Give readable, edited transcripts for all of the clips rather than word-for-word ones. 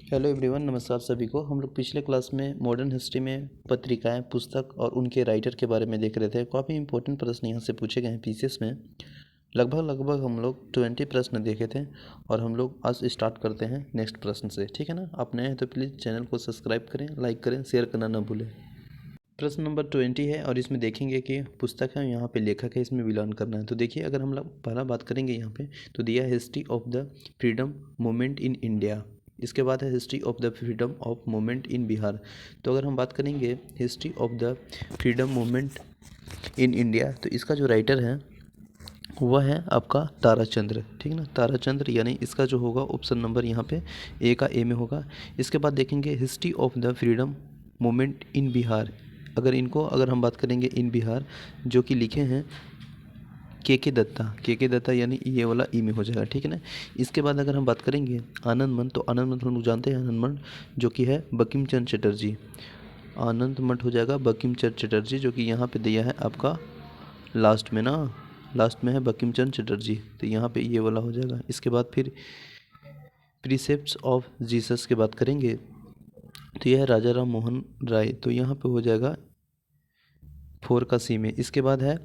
Hello everyone, नमस्कार सभी को। हम लोग पिछले क्लास में मॉडर्न हिस्ट्री में पत्रिकाएं, पुस्तक और उनके राइटर के बारे में देख रहे थे। काफ़ी इंपॉर्टेंट प्रश्न यहाँ से पूछे गए हैं पीसीएस में। लगभग हम लोग 20 प्रश्न देखे थे और हम लोग आज स्टार्ट करते हैं नेक्स्ट प्रश्न से। ठीक है ना? आप नए हैं तो प्लीज़ चैनल को सब्सक्राइब करें, लाइक करें, शेयर करना ना भूलें। प्रश्न नंबर 20 है और इसमें देखेंगे कि पुस्तक है, यहाँ पे लेखक है, इसमें विलॉन करना है। तो देखिए, अगर हम लोग पहला बात करेंगे यहाँ पे, तो दिया है history of the freedom movement in India. इसके बाद है history of the freedom of movement in Bihar. तो अगर हम बात करेंगे history of the freedom movement in India, तो इसका जो राइटर है वह है आपका ताराचंद्र। ठीक है ना? ताराचंद्र, यानी इसका जो होगा ऑप्शन नंबर यहाँ पे ए का ए में होगा। इसके बाद देखेंगे history of the freedom movement in Bihar. अगर हम बात करेंगे इन बिहार, जो कि लिखे हैं के दत्ता, यानी ये वाला ई में हो जाएगा। ठीक है ना? इसके बाद अगर हम बात करेंगे आनंद मठ, तो आनंद मठ हम लोग जानते हैं, आनंद मठ जो कि है बंकिम चंद्र चटर्जी। आनंद मठ हो जाएगा बंकिम चंद्र चटर्जी, जो कि यहाँ पे दिया है आपका लास्ट में है बंकिम चंद्र चटर्जी। तो यहाँ पे ये वाला हो जाएगा। इसके बाद फिर प्रीसेप्ट्स ऑफ जीसस की बात करेंगे, तो यह है राजा राम मोहन राय। तो यहाँ पे हो जाएगा 4 का सी में। इसके बाद है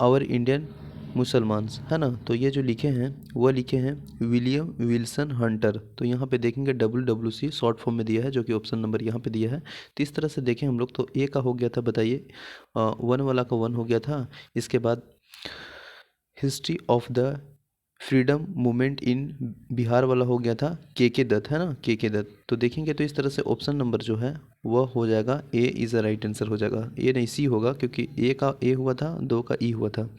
आवर इंडियन मुसलमान्स, है ना? तो ये जो लिखे हैं वह लिखे हैं विलियम विल्सन हंटर। तो यहाँ पे देखेंगे WWC शॉर्ट फॉर्म में दिया है, जो कि ऑप्शन नंबर यहाँ पे दिया है। तो इस तरह से देखें हम लोग, तो ए का हो गया था, बताइए, 1 वाला का 1 हो गया था। इसके बाद history of the freedom movement in Bihar वाला हो गया था के दत्त, है ना? के दत्त। तो देखेंगे तो इस तरह से ऑप्शन नंबर जो है वह हो जाएगा A is a right answer हो जाएगा। ए नहीं, सी होगा, क्योंकि ए का ए हुआ था, 2 का ई हुआ था।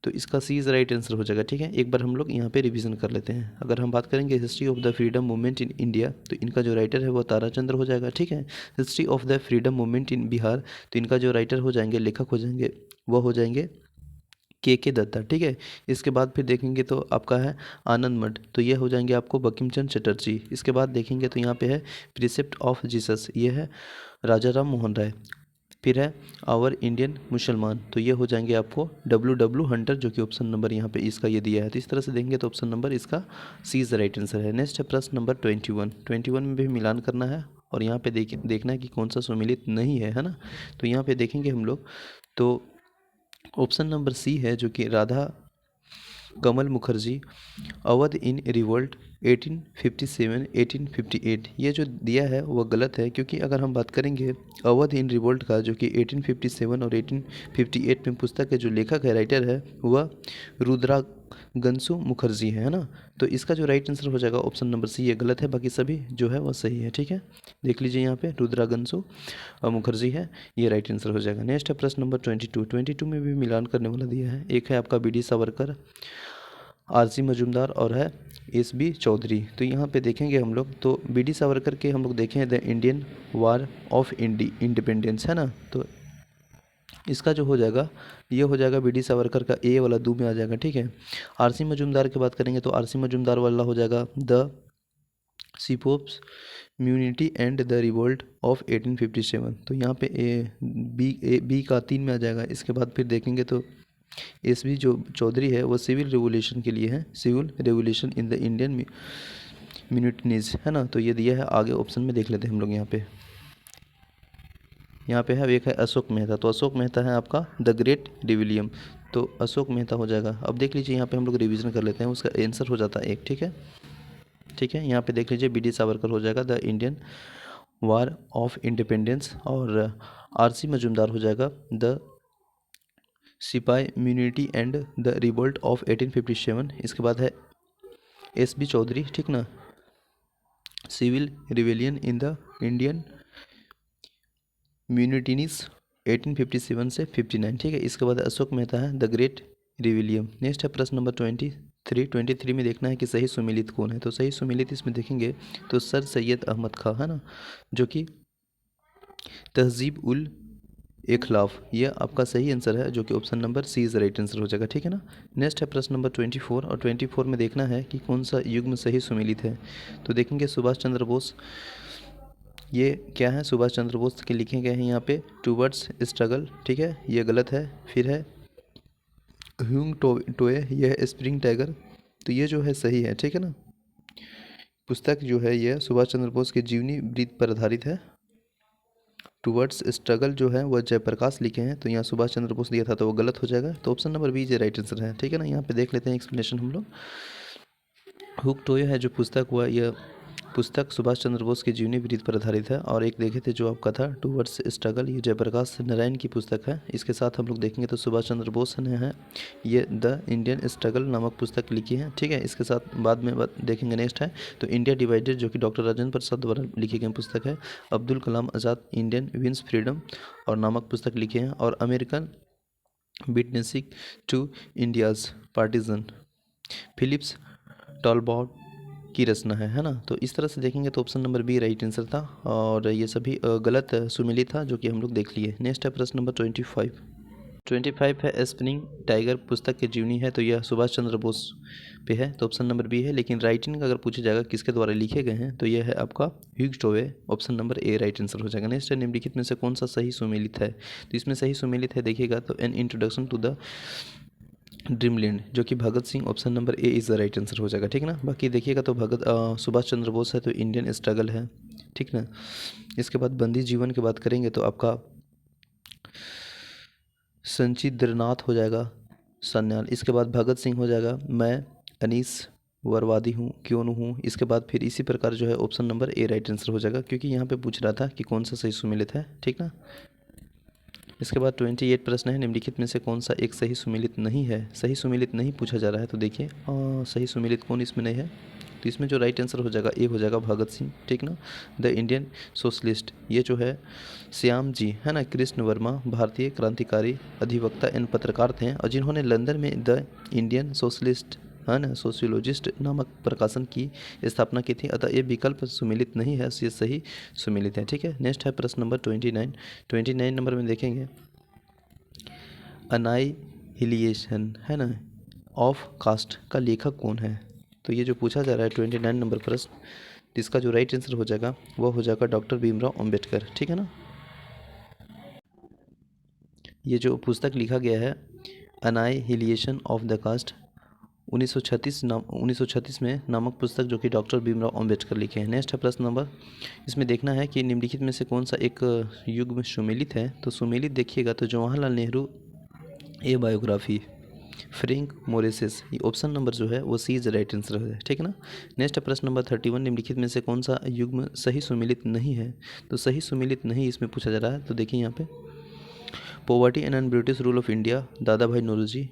तो इसका सी इज़ राइट आंसर हो जाएगा। ठीक है, एक बार हम लोग यहाँ पे रिवीजन कर लेते हैं। अगर हम बात करेंगे history of the freedom movement in India, तो इनका जो राइटर है वो ताराचंद्र हो जाएगा। ठीक है। History of the freedom movement in Bihar, तो इनका जो राइटर हो जाएंगे, लेखक हो जाएंगे, वह हो जाएंगे के दत्ता। ठीक है। इसके बाद फिर देखेंगे तो आपका है आनंद मठ, तो ये हो जाएंगे आपको बंकिम चंद्र चटर्जी। इसके बाद देखेंगे तो यहाँ पे है प्रिसेप्ट ऑफ जीसस, ये है राजा राम मोहन राय। फिर है आवर इंडियन मुसलमान, तो ये हो जाएंगे आपको W हंटर, जो कि ऑप्शन नंबर यहाँ पे इसका ये दिया है। तो इस तरह से देखेंगे तो ऑप्शन नंबर इसका सी इज द राइट आंसर है। नेक्स्ट है प्रश्न नंबर 21 में भी मिलान करना है और यहाँ पे देखना है कि कौन सा सम्मिलित नहीं है ना? तो यहाँ पे देखेंगे हम लोग, तो ऑप्शन नंबर सी है, जो कि राधा कमल मुखर्जी अवध इन रिवोल्ट 1857 1858, ये जो दिया है वो गलत है। क्योंकि अगर हम बात करेंगे अवध इन रिवोल्ट का, जो कि 1857 और 1858 में पुस्तक के जो लेखक है, राइटर है, वह रुद्रा गंसु मुखर्जी है ना? तो इसका जो राइट आंसर हो जाएगा ऑप्शन नंबर सी, ये गलत है, बाकी सभी जो है वो सही है। ठीक है, देख लीजिए यहाँ पे रुद्रा गंसु मुखर्जी है, ये राइट आंसर हो जाएगा। नेक्स्ट है प्रश्न नंबर 22 में भी मिलान करने वाला दिया है। एक है आपका BD सावरकर, RC मजूमदार और है SB चौधरी। तो यहाँ पे देखेंगे हम लोग, तो BD सावरकर के हम लोग देखें the Indian war of independence, है ना? तो इसका जो हो जाएगा, ये हो जाएगा BD सावरकर का ए वाला 2 में आ जाएगा। ठीक है। RC मजूमदार की बात करेंगे तो RC मजूमदार वाला हो जाएगा the sepoys mutiny and the revolt of 1857। तो यहाँ पे बी का 3 में आ जाएगा। इसके बाद फिर देखेंगे तो SB जो चौधरी है वो सिविल रेवोल्यूशन के लिए है, civil revolution in the Indian mutinies, है ना? तो ये दिया है। आगे ऑप्शन में देख लेते हैं हम लोग। यहाँ पे है, एक है अशोक मेहता। तो अशोक मेहता है आपका द ग्रेट रिविलियम, तो अशोक मेहता हो जाएगा। अब देख लीजिए यहाँ पे हम लोग रिवीजन कर लेते हैं, उसका आंसर हो जाता है एक। ठीक है, यहाँ पे देख लीजिए BD सावरकर हो जाएगा the Indian war of independence, और RC मजूमदार हो जाएगा द सिपाही immunity and the revolt of 1857। इसके बाद है SB चौधरी, ठीक ना, civil rebellion in the Indian mutinies 1857 से 59। ठीक है। इसके बाद अशोक मेहता है द ग्रेट रिविलियम। नेक्स्ट है प्रश्न नंबर 23 में देखना है कि सही सुमिलित कौन है। तो सही सुमिलित इसमें देखेंगे तो सर सैयद अहमद खां, है ना, जो कि तहजीब उल इखलाफ, ये आपका सही आंसर है, जो कि option number C is right answer हो जाएगा। ठीक है ना। नेक्स्ट है प्रश्न नंबर 24, और 24 में देखना है कि कौन सा युग्म सही सुमिलित है। तो देखेंगे सुभाष चंद्र बोस, ये क्या है, सुभाष चंद्र बोस के लिखे गए हैं यहाँ पे टूवर्ड्स स्ट्रगल। ठीक है, ये गलत है। फिर है ह्यूंग टोए, यह है स्प्रिंग टाइगर, तो ये जो है सही है। ठीक है ना। पुस्तक जो है यह सुभाष चंद्र बोस की जीवनी वृत्त पर आधारित है। टुवर्ड्स स्ट्रगल जो है वह जयप्रकाश लिखे हैं, तो यहाँ सुभाष चंद्र बोस दिया था तो वो गलत हो जाएगा, तो ऑप्शन नंबर बी जो राइट आंसर है। ठीक है ना, यहाँ पे देख लेते हैं एक्सप्लेनेशन हम लोग। हुक टोयो है जो पुस्तक हुआ, यह पुस्तक सुभाष चंद्र बोस की जीवनी वृत्त पर आधारित है। और एक देखे थे जो आपका था टुवर्ड्स स्ट्रगल, ये जयप्रकाश नारायण की पुस्तक है। इसके साथ हम लोग देखेंगे तो सुभाष चंद्र बोस ने है ये द इंडियन स्ट्रगल नामक पुस्तक लिखी है। ठीक है, इसके साथ बाद में देखेंगे। नेक्स्ट है तो इंडिया डिवाइडेड जो कि डॉक्टर राजेंद्र प्रसाद द्वारा लिखी गई पुस्तक है। Abdul Kalam Azad Indian wins freedom और नामक पुस्तक लिखे हैं। और American witnessing to India's partition Phillips Talbot की रचना है ना। तो इस तरह से देखेंगे तो option number B right answer था, और ये सभी गलत सुमिलित था जो कि हम लोग देख लिए। नेक्स्ट है प्रश्न नंबर 25 है स्पिनिंग टाइगर पुस्तक की जीवनी है, तो यह सुभाष चंद्र बोस पे है, तो ऑप्शन नंबर बी है। लेकिन राइटिंग अगर पूछा जाएगा किसके द्वारा लिखे गए हैं तो यह है आपका Hugh Toye, option number A right answer हो जाएगा। नेक्स्ट है निम्नलिखित में से कौन सा सही सुमेलित है, तो इसमें सही सुमेलित है देखिएगा तो an introduction to the dreamland जो कि Bhagat Singh, option number A is the right answer हो जाएगा। ठीक ना, बाकी देखिएगा तो सुभाष चंद्र बोस है तो इंडियन स्ट्रगल है। ठीक ना, इसके बाद बंदी जीवन की बात करेंगे तो आपका संचिद्रनाथ हो जाएगा सन्याल। इसके बाद भगत सिंह हो जाएगा मैं अनीस वरवादी हूँ क्यों न हूँ। इसके बाद फिर इसी प्रकार जो है option number A right answer हो जाएगा, क्योंकि यहाँ पे पूछ रहा था कि कौन सा सही सुमेलित है। ठीक ना, इसके बाद 28 प्रश्न है निम्नलिखित में से कौन सा एक सही सुमेलित नहीं है। सही सुमेलित नहीं पूछा जा रहा है, तो देखिए सही सुमेलित कौन इसमें नहीं है, तो इसमें जो राइट आंसर हो जाएगा ए हो जाएगा भगत सिंह। ठीक ना, द इंडियन सोशलिस्ट ये जो है श्याम जी है ना, कृष्ण वर्मा भारतीय क्रांतिकारी अधिवक्ता एवं पत्रकार थे, और जिन्होंने लंदन में द इंडियन सोशलिस्ट है ना सोशियोलॉजिस्ट नामक प्रकाशन की स्थापना की थी। अतः ये विकल्प सुमेलित नहीं है, ये सही सुमेलित है। ठीक है, नेक्स्ट है प्रश्न नंबर 29 नंबर में देखेंगे अनाइहिलेशन है ना ऑफ कास्ट का लेखक कौन है, तो ये जो पूछा जा रहा है 29 नंबर प्रश्न, जिसका जो राइट आंसर हो जाएगा वह हो जाएगा डॉक्टर भीमराव अंबेडकर। ठीक है ना, ये जो पुस्तक लिखा गया है अनाइहिलेशन ऑफ द कास्ट 1936 में नामक पुस्तक जो कि डॉक्टर भीमराव अंबेडकर लिखे हैं। नेक्स्ट है प्रश्न नंबर, इसमें देखना है कि निम्नलिखित में से कौन सा एक युग में सुमेलित है, तो सुमेलित देखिएगा तो Jawaharlal Nehru a biography Frank Moraes, ये ऑप्शन नंबर जो है वो सी इज राइट आंसर है। ठीक है ना, नेक्स्ट है प्रश्न नंबर 31 निम्नलिखित में से कौन सा युग्म सही सुमेलित नहीं है, तो सही सुमेलित नहीं इसमें पूछा जा रहा है, तो देखिए यहाँ पे poverty and British rule of India दादा भाई नौरोजी,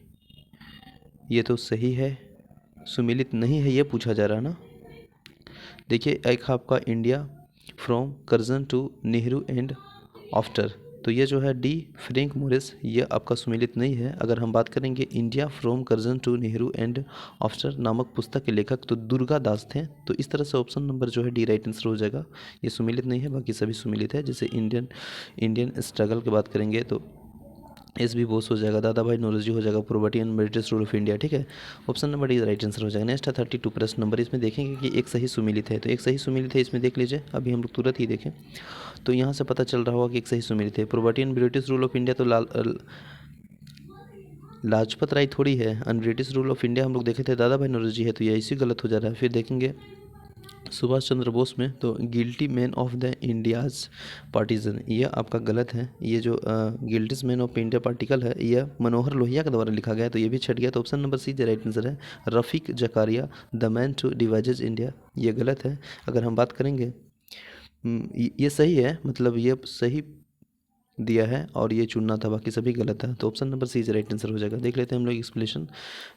ये तो सही है, सुमेलित नहीं है ये पूछा जा रहा है ना। देखिए एक आपका India from Curzon to Nehru and after, तो ये जो है डी फ्रैंक मोरिस ये आपका सुमेलित नहीं है। अगर हम बात करेंगे India from Curzon to Nehru and after नामक पुस्तक के लेखक तो दुर्गा दास थे, तो इस तरह से ऑप्शन नंबर जो है डी राइट आंसर हो जाएगा, ये सुमेलित नहीं है, बाकी सभी सुमेलित है। जैसे इंडियन स्ट्रगल की बात करेंगे तो एस बी बोस हो जाएगा, दादा भाई नौरोजी हो जाएगा, poverty and British rule of India. ठीक है, option number D right answer हो जाएगा। नेक्स्ट है 32 प्रश्न नंबर, इसमें देखेंगे कि एक सही सुमेलित है, तो एक सही सुमेलित है इसमें देख लीजिए, अभी हम लोग तुरंत ही देखें तो यहाँ से पता चल रहा होगा कि एक सही सुमेलित है। Poverty and British rule of India तो लाजपत राय थोड़ी है, un British rule of India हम लोग देखे थे दादा भाई नौरोजी है, तो ये इसी गलत हो जा रहा है। फिर देखेंगे सुभाष चंद्र बोस में तो guilty man of the India's partisan ये आपका गलत है। ये जो गिल्टीज मैन ऑफ इंडिया पार्टिकल है यह मनोहर लोहिया के द्वारा लिखा गया, तो ये भी छट गया, तो ऑप्शन नंबर सी जो राइट आंसर है। Rafiq Zakaria the man to divides India ये गलत है। अगर हम बात करेंगे ये सही है, मतलब ये सही दिया है और ये चुनना था, बाकी सभी गलत है, तो option number C is right answer हो जाएगा। देख लेते हैं हम लोग एक्सप्लेनेशन।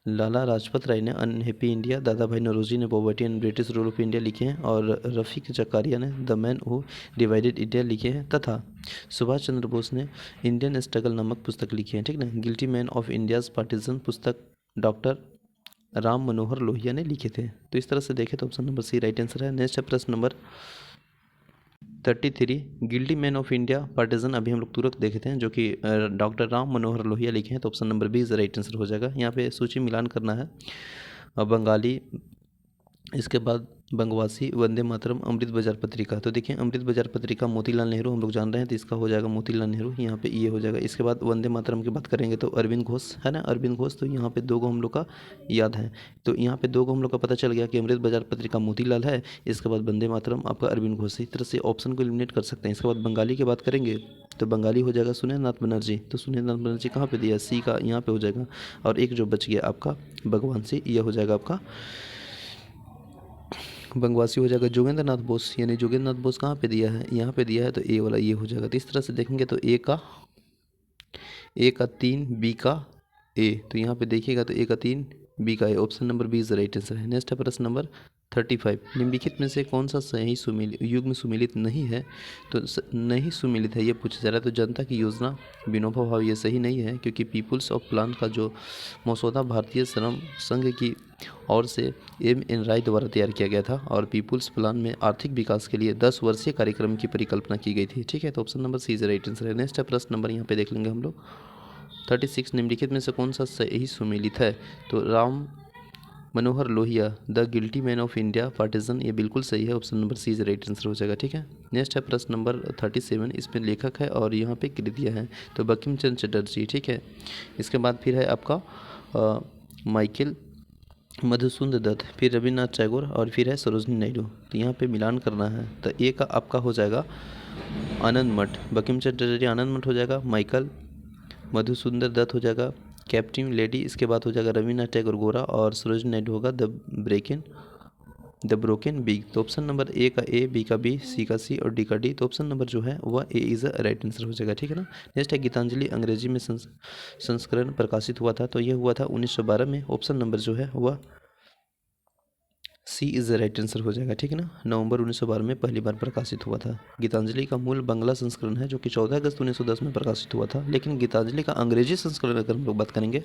लाला लाजपत राय ने अनहैप्पी इंडिया, दादा भाई नौरोजी ने poverty and British rule of India लिखे हैं, और रफ़ीक जकारिया ने the man who divided India लिखे हैं, तथा सुभाष चंद्र बोस ने इंडियन स्ट्रगल नामक पुस्तक लिखी है। ठीक ना, guilty man of India's partition पुस्तक डॉक्टर राम मनोहर लोहिया ने लिखे थे, तो इस तरह से देखें तो option number C right answer है। नेक्स्ट है प्रश्न नंबर 33 guilty man of India partition अभी हम लोग तुरंत देखे हैं जो कि डॉक्टर राम मनोहर लोहिया लिखे हैं, तो option number B is right answer हो जाएगा। यहाँ पे सूची मिलान करना है बंगाली इसके बाद बंगवासी, वंदे मातरम, अमृत बाजार पत्रिका। तो देखिए अमृत बाजार पत्रिका मोतीलाल नेहरू हम लोग जान रहे हैं, तो इसका हो जाएगा मोतीलाल नेहरू, यहाँ पे ये हो जाएगा। इसके बाद वंदे मातरम की बात करेंगे तो अरविंद घोष है ना, अरविंद घोष। तो यहाँ पे दो गो हम लोग का याद है, तो यहाँ पे दो गो हम लोग का पता चल गया कि अमृत बाजार पत्रिका मोतीलाल है, इसके बाद वंदे मातरम आपका अरविंद घोष। इस तरह से ऑप्शन को एलिमिनेट कर सकते हैं। इसके बाद बंगाली की बात करेंगे तो बंगाली हो जाएगा सुरेंद्रनाथ बनर्जी। तो सुरेंद्रनाथ बनर्जी कहाँ पे दिया, सी का यहाँ पे हो जाएगा। और एक जो बच गया आपका भगवान सिंह, यह हो जाएगा आपका बंगवासी हो जाएगा जोगेंद्र नाथ बोस, यानी जोगेंद्र नाथ बोस कहाँ पे दिया है, यहाँ पे दिया है, तो ए वाला ये हो जाएगा। तो इस तरह से देखेंगे तो ए का 3, बी का ए, तो यहाँ पे देखिएगा तो ए का 3, बी का A, option number B is the right answer है। नेक्स्ट है प्रश्न नंबर 35, निम्नलिखित में से कौन सा सही युग्म सुमेलित नहीं है। तो नहीं सुमेलित है ये पूछा जा रहा है। तो जनता की योजना, विनोबा भावे, ये सही नहीं है, क्योंकि पीपुल्स ऑफ प्लान का जो मसौदा भारतीय श्रम संघ की ओर से M.N. राय द्वारा तैयार किया गया था, और पीपुल्स प्लान में आर्थिक विकास के लिए 10 वर्षीय कार्यक्रम की परिकल्पना की गई थी। ठीक है, तो option number C is right answer है। नेक्स्ट है प्रश्न नंबर यहाँ पे देख लेंगे हम लोग 36, निम्नलिखित में से कौन सा सही सुमेलित है। तो Ram Manohar Lohia, the guilty man of India partition, ये बिल्कुल सही है, option number C is right answer हो जाएगा। ठीक है, नेक्स्ट है प्रश्न नंबर 37, इसमें लेखक है और यहाँ पे कृतियाँ हैं, तो बंकिम चंद्र चटर्जी। ठीक है, इसके बाद फिर है आपका माइकल मधुसूदन दत्त, फिर रविन्द्रनाथ टैगोर, और फिर है सरोजनी नायडू। तो यहाँ पे मिलान करना है, तो ए का आपका हो जाएगा आनंद मठ, बंकिम चंद्र चटर्जी आनंद मठ हो जाएगा, माइकल मधुसूदन दत्त हो जाएगा कैप्टिव लेडी, इसके बाद हो जाएगा रविन्द्रनाथ टैगोर गोरा, और सरोजनी नायडू होगा द ब्रोकन बिग। तो ऑप्शन नंबर ए का ए, बी का बी, सी का सी और डी का डी। तो ऑप्शन नंबर जो है वह A is a right answer हो जाएगा। ठीक है ना। नेक्स्ट है गीतांजलि अंग्रेजी में संस्करण प्रकाशित हुआ था, तो यह हुआ था 1912 में। ऑप्शन नंबर जो है वह सी इज़ द राइट आंसर हो जाएगा। ठीक है ना, नवंबर 1912 में पहली बार प्रकाशित हुआ था। गीतांजलि का मूल बांग्ला संस्करण है, जो कि 14 अगस्त 1910 में प्रकाशित हुआ था, लेकिन गीतांजलि का अंग्रेजी संस्करण अगर हम लोग बात करेंगे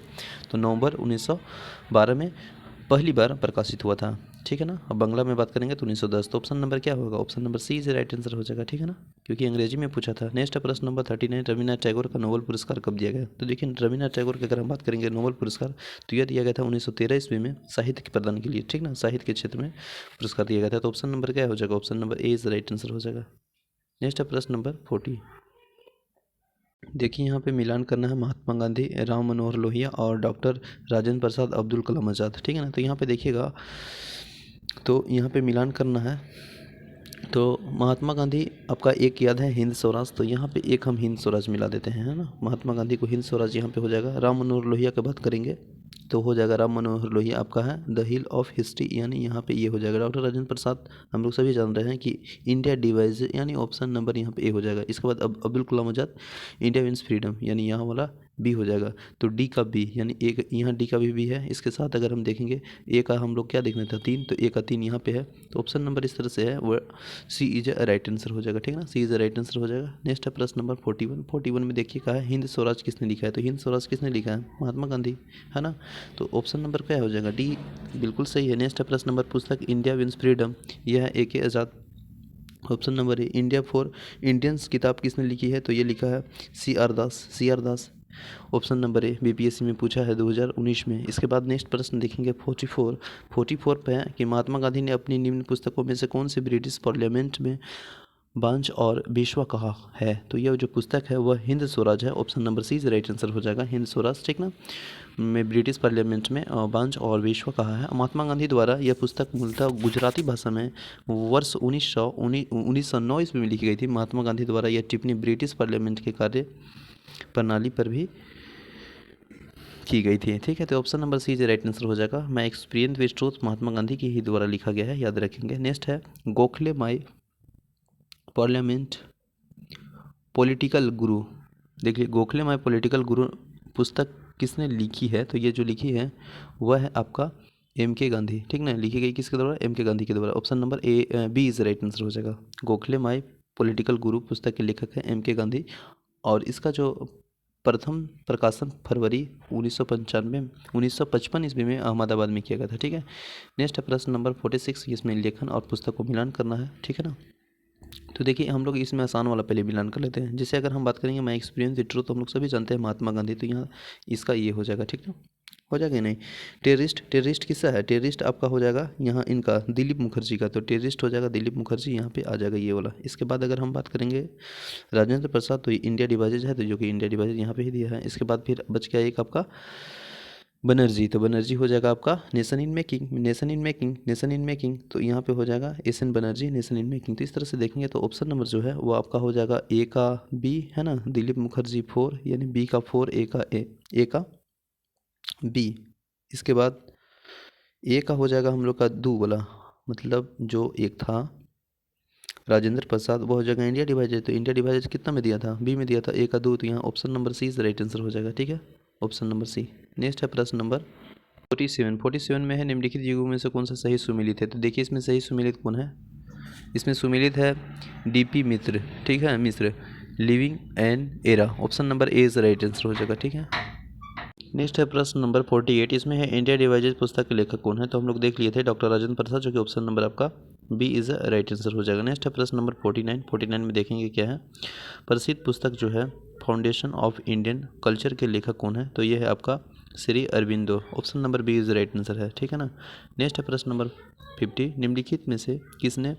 तो नवंबर 1912 में पहली बार प्रकाशित हुआ था। ठीक है ना, अब बांग्ला में बात करेंगे तो 1910। तो ऑप्शन नंबर क्या होगा, option number C is right answer हो जाएगा। ठीक है ना, क्योंकि अंग्रेजी में पूछा था। नेक्स्ट है प्रश्न नंबर 39, रविन्द्रनाथ टैगोर का नोबेल पुरस्कार कब दिया गया। तो देखिए रविन्द्रनाथ टैगोर की अगर हम बात करेंगे नोबेल पुरस्कार, तो यह दिया गया था 1913 ईस्वी में साहित्य के प्रदान के लिए। ठीक ना, साहित्य के क्षेत्र में पुरस्कार दिया गया था। तो ऑप्शन नंबर क्या हो जाएगा, option number A is right answer हो जाएगा। नेक्स्ट है प्रश्न नंबर 40, देखिए यहाँ पे मिलान करना है महात्मा गांधी, राम मनोहर लोहिया और डॉक्टर राजेंद्र प्रसाद अब्दुल कलाम आज़ाद। ठीक है ना, तो यहाँ पे देखिएगा तो यहाँ पे मिलान करना है। तो महात्मा गांधी आपका एक याद है हिंद स्वराज, तो यहाँ पे एक हम हिंद स्वराज मिला देते हैं, है ना। महात्मा गांधी को हिंद स्वराज यहाँ पे हो जाएगा। राम मनोहर लोहिया की बात करेंगे तो हो जाएगा राम मनोहर लोहिया आपका है द हिल ऑफ हिस्ट्री, यानी यहाँ पे ये हो जाएगा। डॉक्टर राजेंद्र प्रसाद हम लोग सभी जान रहे हैं कि इंडिया डिवाइज, यानी ऑप्शन नंबर यहाँ पे ए हो जाएगा। इसके बाद अब्दुल कलाम आज़ाद इंडिया मीन्स फ्रीडम, यानी यहाँ वाला बी हो जाएगा। तो डी का बी, यानी एक यहाँ डी का भी है। इसके साथ अगर हम देखेंगे ए का हम लोग क्या देखना था 3, तो ए का 3 यहाँ पे है। तो ऑप्शन नंबर इस तरह से है वह सी इज अ राइट आंसर हो जाएगा। ठीक है ना, सी इज अ राइट आंसर हो जाएगा। नेक्स्ट है प्रश्न नंबर 41 में देखिए कहा है हिंद स्वराज किसने लिखा है। तो हिंद स्वराज किसने लिखा है, महात्मा गांधी, है ना। तो ऑप्शन नंबर क्या हो जाएगा, डी बिल्कुल सही है। नेक्स्ट है प्रश्न नंबर पुस्तक इंडिया विंस फ्रीडम, यह है A.K. आज़ाद। Option number A India for Indians किताब किसने लिखी है, तो ये लिखा है C R Das. Option number A BPSC में पूछा है 2019 में। इसके बाद नेक्स्ट प्रश्न देखेंगे 44 पे है कि महात्मा गांधी ने अपनी निम्न पुस्तकों में से कौन से ब्रिटिश पार्लियामेंट में बांझ और बेशवा कहा है। तो यह जो पुस्तक है वह हिंद स्वराज है। Option number C right answer हो जाएगा, हिंद स्वराज। ठीक ना, में ब्रिटिश पार्लियामेंट में बांझ और बेशवा कहा है। महात्मा गांधी द्वारा यह पुस्तक मूलतः गुजराती भाषा में वर्ष 1909 ईस्वी में लिखी गई थी। महात्मा गांधी द्वारा यह टिप्पणी ब्रिटिश पार्लियामेंट के कार्य प्रणाली पर भी की गई थी। ठीक है, तो option number C right answer हो जाएगा। My experience with truth Mahatma Gandhi की ही द्वारा लिखा गया है, याद रखेंगे। नेक्स्ट है गोखले माई पार्लियामेंट पॉलिटिकल गुरु। देखिए गोखले माई पॉलिटिकल गुरु पुस्तक किसने लिखी है, तो ये जो लिखी है वह है आपका M.K. गांधी। ठीक ना, लिखी गई किसके द्वारा, M.K. गांधी के द्वारा। Option number B is right answer हो जाएगा। गोखले माई पॉलिटिकल गुरु पुस्तक के लेखक है M.K. गांधी, और इसका जो प्रथम प्रकाशन फरवरी 1955 ईस्वी में अहमदाबाद में किया गया था। ठीक है, नेक्स्ट है प्रश्न नंबर 46, इसमें लेखन और पुस्तक को मिलान करना है। ठीक है ना, तो देखिए हम लोग इसमें आसान वाला पहले मिलान कर लेते हैं। जैसे अगर हम बात करेंगे माई एक्सपीरियंस द ट्रूथ, तो हम लोग सभी जानते हैं महात्मा गांधी, तो यहाँ इसका ये हो जाएगा। ठीक है, हो जाएगा नहीं। टेररिस्ट, टेररिस्ट किसका है? टेररिस्ट आपका हो जाएगा यहाँ इनका दिलीप मुखर्जी का, तो टेररिस्ट हो जाएगा दिलीप मुखर्जी, यहाँ पे आ जाएगा ये वाला। इसके बाद अगर हम बात करेंगे राजेंद्र प्रसाद, तो ये इंडिया डिवाइडेड है, तो जो कि इंडिया डिवाइडेड यहाँ पे ही दिया है। इसके बाद फिर बच गया एक आपका बनर्जी, तो बनर्जी हो जाएगा आपका nation in making, nation in making, nation in making, तो यहाँ पे हो जाएगा S N Banerjee, nation in making. तो इस तरह से देखेंगे तो ऑप्शन नंबर जो है वो आपका हो जाएगा ए का बी, है ना, दिलीप मुखर्जी 4, यानी बी का 4, ए का बी। इसके बाद ए का हो जाएगा हम लोग का दो वाला, मतलब जो एक था राजेंद्र प्रसाद, वो हो जाएगा इंडिया डिवाइडेड, तो इंडिया डिवाइडेड कितना में दिया था? बी में दिया था, ए का दो, तो यहाँ option number C is right answer हो जाएगा। ठीक है, ऑप्शन नंबर सी। नेक्स्ट है प्रश्न नंबर 47 में है निम्नलिखित युगों में से कौन सा सही सुमेलित है? तो देखिए इसमें सही सुमेलित कौन है? इसमें सुमेलित है डीपी मिश्र, ठीक है, Mishra, living and era, option number A is right answer हो जाएगा। ठीक है, नेक्स्ट है प्रश्न नंबर 48, इसमें है इंडिया डिवाइडेड पुस्तक के लेखक कौन है? तो हम लोग देख लिए थे डॉक्टर राजेंद्र प्रसाद, जो कि ऑप्शन नंबर आपका बी इज राइट आंसर हो जाएगा। नेक्स्ट है प्रश्न नंबर 49 में देखेंगे क्या है। प्रसिद्ध पुस्तक जो है फाउंडेशन ऑफ इंडियन कल्चर के लेखक कौन है? तो ये है आपका Shri Aurobindo, option number B is right answer है। ठीक है ना। नेक्स्ट है प्रश्न नंबर 50, निम्नलिखित में से किसने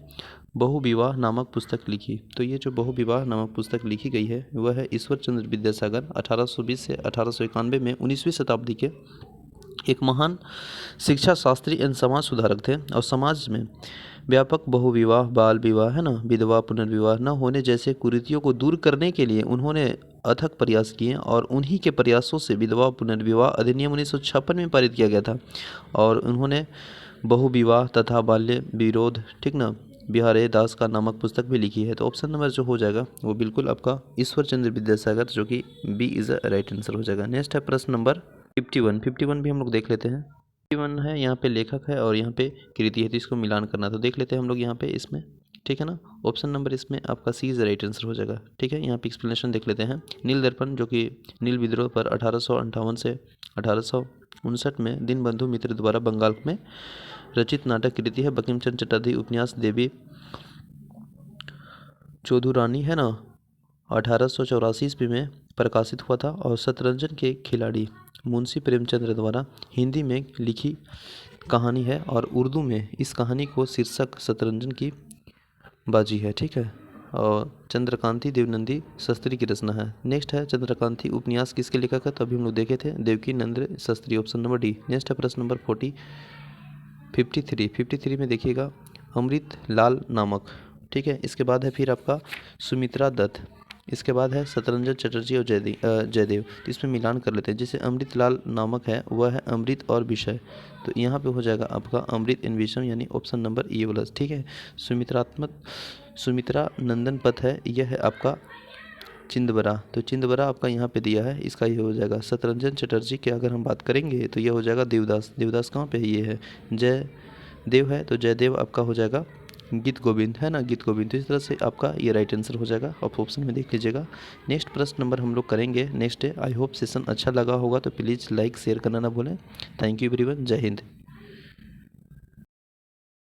बहुविवाह नामक पुस्तक लिखी? तो ये जो बहुविवाह नामक पुस्तक लिखी गई है वह है ईश्वर चंद्र विद्यासागर, 1820 से 1891 में 19वीं शताब्दी के एक महान शिक्षा शास्त्री एवं समाज सुधारक थे, और समाज में व्यापक बहुविवाह, बाल विवाह, है ना, विधवा पुनर्विवाह न होने जैसे कुरीतियों को दूर करने के लिए उन्होंने अथक प्रयास किए, और उन्हीं के प्रयासों से विधवा पुनर्विवाह अधिनियम 1956 में पारित किया गया था। और उन्होंने बहुविवाह तथा बाल्य विरोध, ठीक ना, बिहारी दास का नामक पुस्तक भी लिखी है। तो ऑप्शन नंबर जो हो जाएगा वो बिल्कुल आपका ईश्वर चंद्र विद्यासागर, जो कि B is a right answer हो जाएगा। नेक्स्ट है प्रश्न नंबर 51 भी हम लोग देख लेते हैं। 51 है, यहाँ पे लेखक है और यहाँ पे कृति है, तो इसको मिलान करना, तो देख लेते हैं हम लोग यहाँ पे इसमें। ठीक है ना, ऑप्शन नंबर इसमें आपका सी इज राइट आंसर हो जाएगा। ठीक है, यहाँ पे एक्सप्लेनेशन देख लेते हैं। नील दर्पण, जो कि नील विद्रोह पर 1858 से 1859 में दीनबंधु मित्र द्वारा बंगाल में रचित नाटक कृति है। बंकिम चंद्र चटर्जी उपन्यास देवी चौधुरानी, है ना, 1884 ईस्वी में प्रकाशित हुआ था। और शतरंजन के खिलाड़ी मुंशी प्रेमचंद्र द्वारा हिंदी में लिखी कहानी है, और उर्दू में इस कहानी को शीर्षक शतरंजन की बाजी है। ठीक है, और चंद्रकांति देवनंदी शास्त्री की रचना है। नेक्स्ट है चंद्रकांति उपन्यास किसके लेखक है? तो अभी हम लोग देखे थे Devaki Nand Shastri, option number D. Next है प्रश्न नंबर 53 में देखिएगा अमृत लाल नामक, ठीक है। इसके बाद है फिर आपका सुमित्रा दत्त, इसके बाद है शतरंजन चटर्जी और जयदेव। तो इसमें मिलान कर लेते हैं। जैसे अमृत लाल नामक है वह है अमृत और विषय, तो यहाँ पे हो जाएगा आपका अमृत एंड विषय, यानी ऑप्शन नंबर ए वाला। ठीक है, सुमित्रा नंदन पथ है, यह है आपका चिंदबरा, तो चिंदबरा आपका यहाँ पे दिया है, इसका ये हो जाएगा। शतरंजन चटर्जी की अगर हम बात करेंगे तो ये हो जाएगा देवदास कहाँ पे है? ये है जयदेव है, तो जयदेव आपका हो जाएगा गीत गोविंद, है ना, गीत गोविंद। तो इस तरह से आपका ये राइट आंसर हो जाएगा। आप ऑप्शन में देख लीजिएगा। नेक्स्ट प्रश्न नंबर हम लोग करेंगे next day. I hope session अच्छा लगा होगा, तो प्लीज़ लाइक शेयर करना ना भूलें। थैंक यू एवरीवन, जय हिंद।